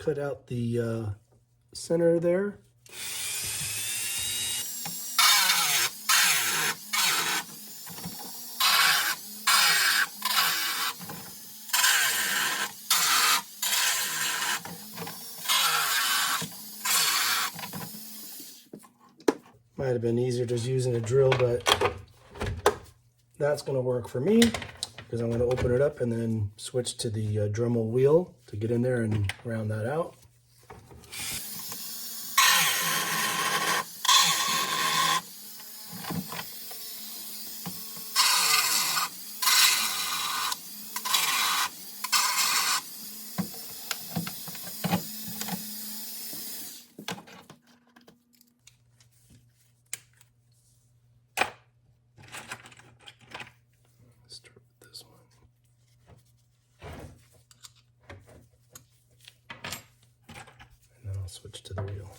cut out the center there. Might have been easier just using a drill, but that's going to work for me because I'm going to open it up and then switch to the Dremel wheel to get in there and round that out. Start with this one. And then I'll switch to the wheel.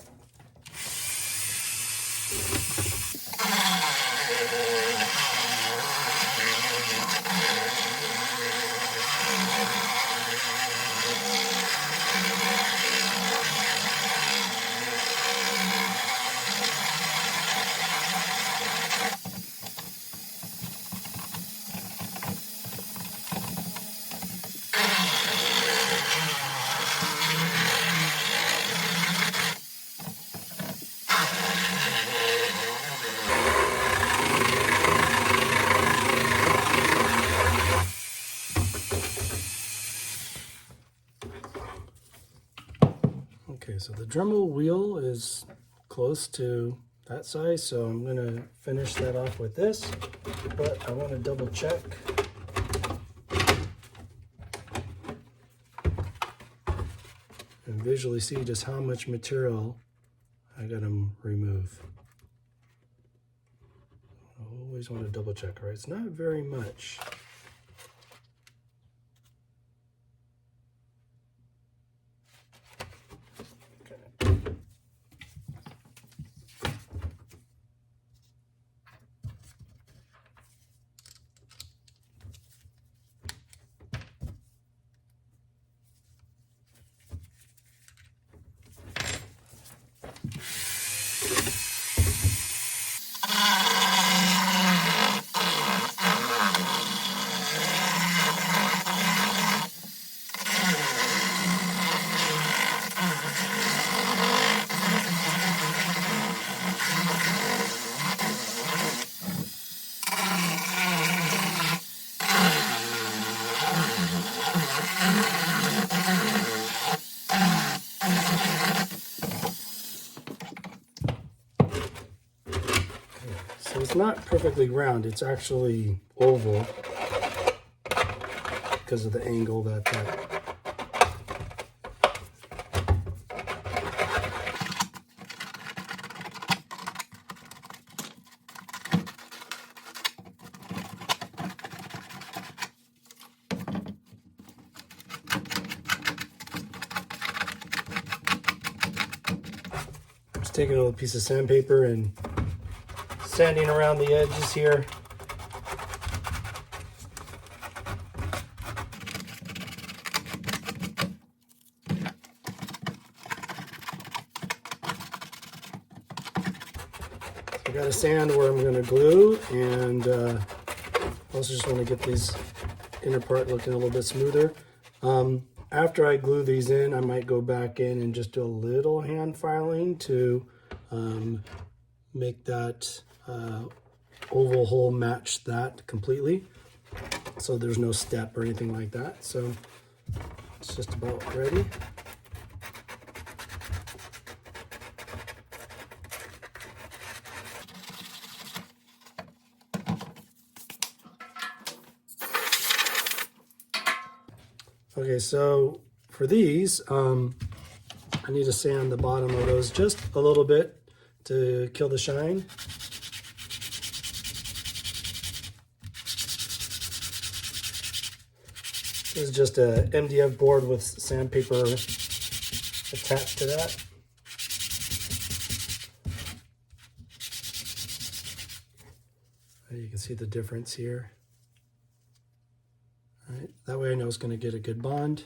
Okay, so the Dremel wheel is close to that size, so I'm going to finish that off with this, but I want to double check. And visually see just how much material I got to remove. I always want to double check, right? It's not very much. So it's not perfectly round, it's actually oval because of the angle that just taking a little piece of sandpaper and sanding around the edges here. I got a sand where I'm going to glue, and I also just want to get these inner part looking a little bit smoother. After I glue these in, I might go back in and just do a little hand filing to make that oval hole match that completely, so there's no step or anything like that. So it's just about ready. Okay, so for these, I need to sand the bottom of those just a little bit to kill the shine. This is just a MDF board with sandpaper attached to that. You can see the difference here. All right, that way I know it's going to get a good bond.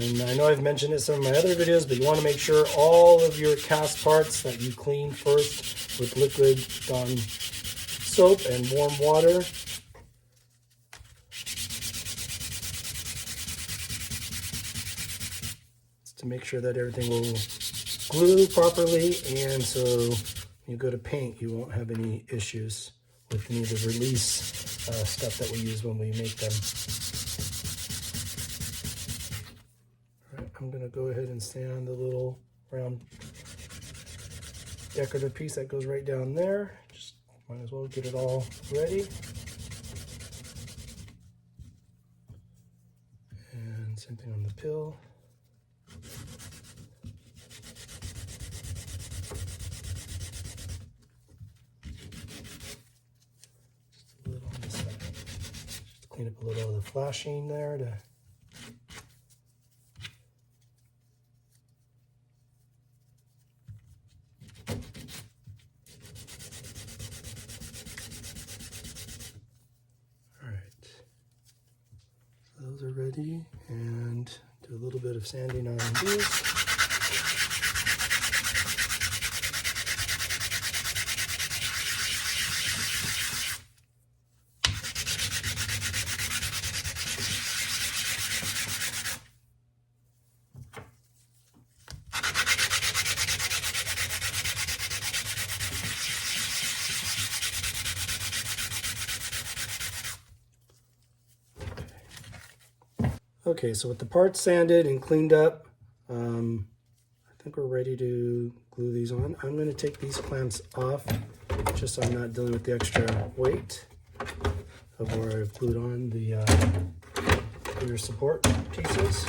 And I know I've mentioned it in some of my other videos, but you want to make sure all of your cast parts that you clean first with liquid soap and warm water. To make sure that everything will glue properly, and so when you go to paint, you won't have any issues with any of the release stuff that we use when we make them. All right, I'm going to go ahead and sand the little round decorative piece that goes right down there. Just might as well get it all ready. And same thing on the pill. Clean up a little of the flashing there to those are ready, and do a little bit of sanding on these. Okay, so with the parts sanded and cleaned up, I think we're ready to glue these on. I'm going to take these clamps off just so I'm not dealing with the extra weight of where I've glued on the rear support pieces.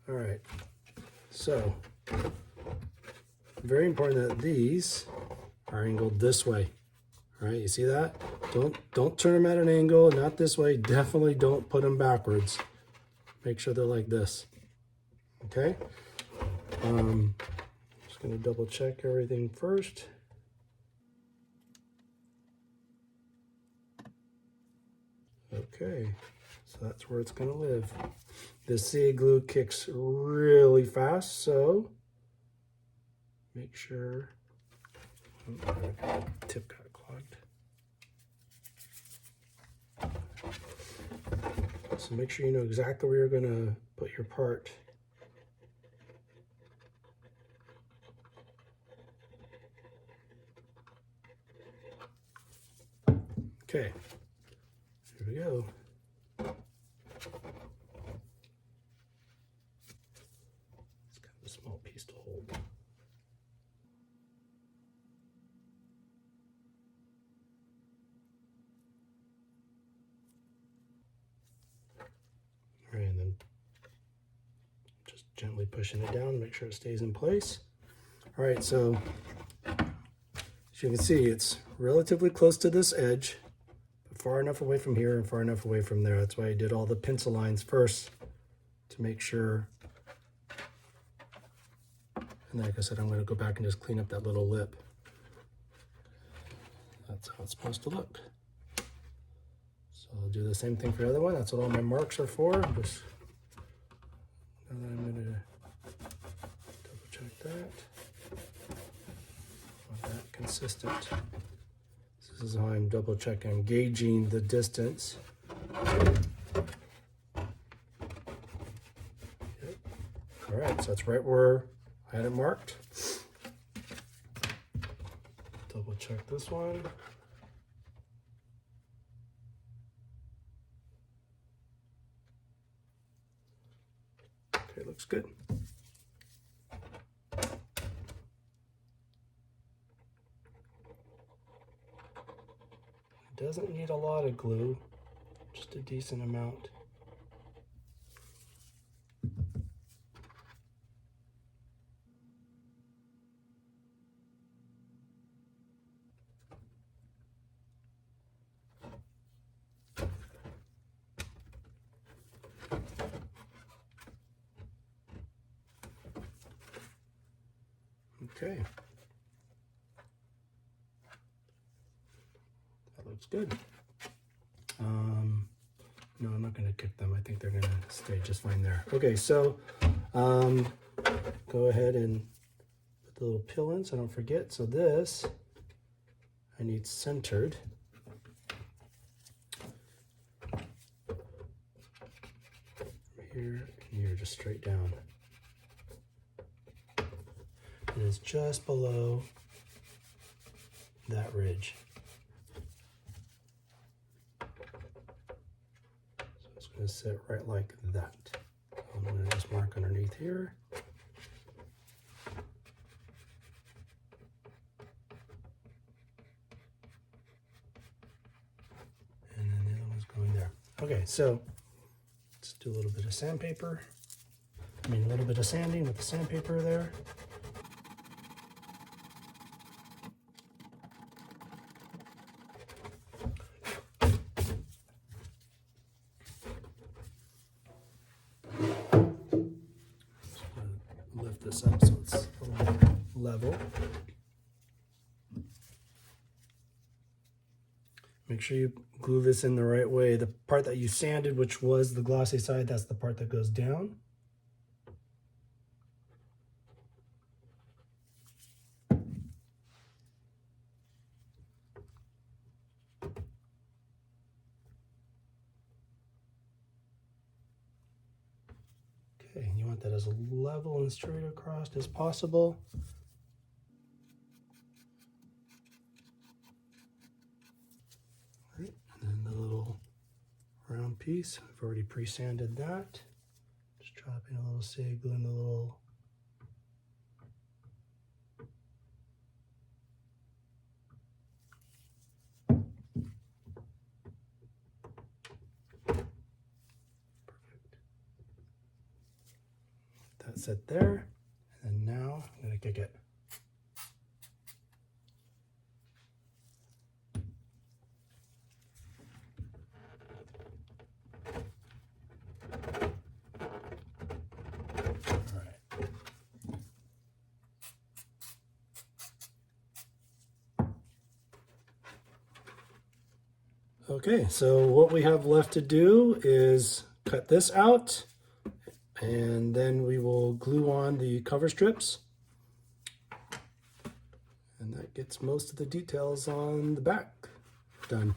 All right, so very important that these are angled this way. All right, you see that? Don't turn them at an angle, not this way. Definitely don't put them backwards. Make sure they're like this. Okay? Just gonna double check everything first. Okay, so that's where it's gonna live. The CA glue kicks really fast, so make sure, tip got clogged. So make sure you know exactly where you're going to put your part. Okay, here we go. It's kind of a small piece to hold. All right, and then just gently pushing it down to make sure it stays in place. All right, so as you can see, it's relatively close to this edge, but far enough away from here and far enough away from there. That's why I did all the pencil lines first to make sure. And like I said, I'm going to go back and just clean up that little lip. That's how it's supposed to look. So I'll do the same thing for the other one. That's what all my marks are for. Just now that I'm going to double check that. Want that consistent. This is how I'm double checking. I'm gauging the distance. Yep. All right, so that's right where I had it marked. Double check this one. Okay, looks good. It doesn't need a lot of glue, just a decent amount. Okay. That looks good. No, I'm not going to kick them. I think they're going to stay just fine there. Okay, so go ahead and put the little pill in so I don't forget. So this, I need centered. Here and here, just straight down. It is just below that ridge. So it's going to sit right like that. I'm going to just mark underneath here. And then the other one's going there. Okay, so let's do a little bit of sandpaper. I mean, a little bit of sanding with the sandpaper there. Lift this up so it's a little level. Make sure you glue this in the right way. The part that you sanded, which was the glossy side, that's the part that goes down. Okay, you want that as level and straight across as possible. Right, and then the little round piece, I've already pre-sanded that. Just dropping a little SIG, glue in the little that's it there. And now I'm going to kick it. All right. Okay, so what we have left to do is cut this out, and then we will glue on the cover strips. And that gets most of the details on the back done.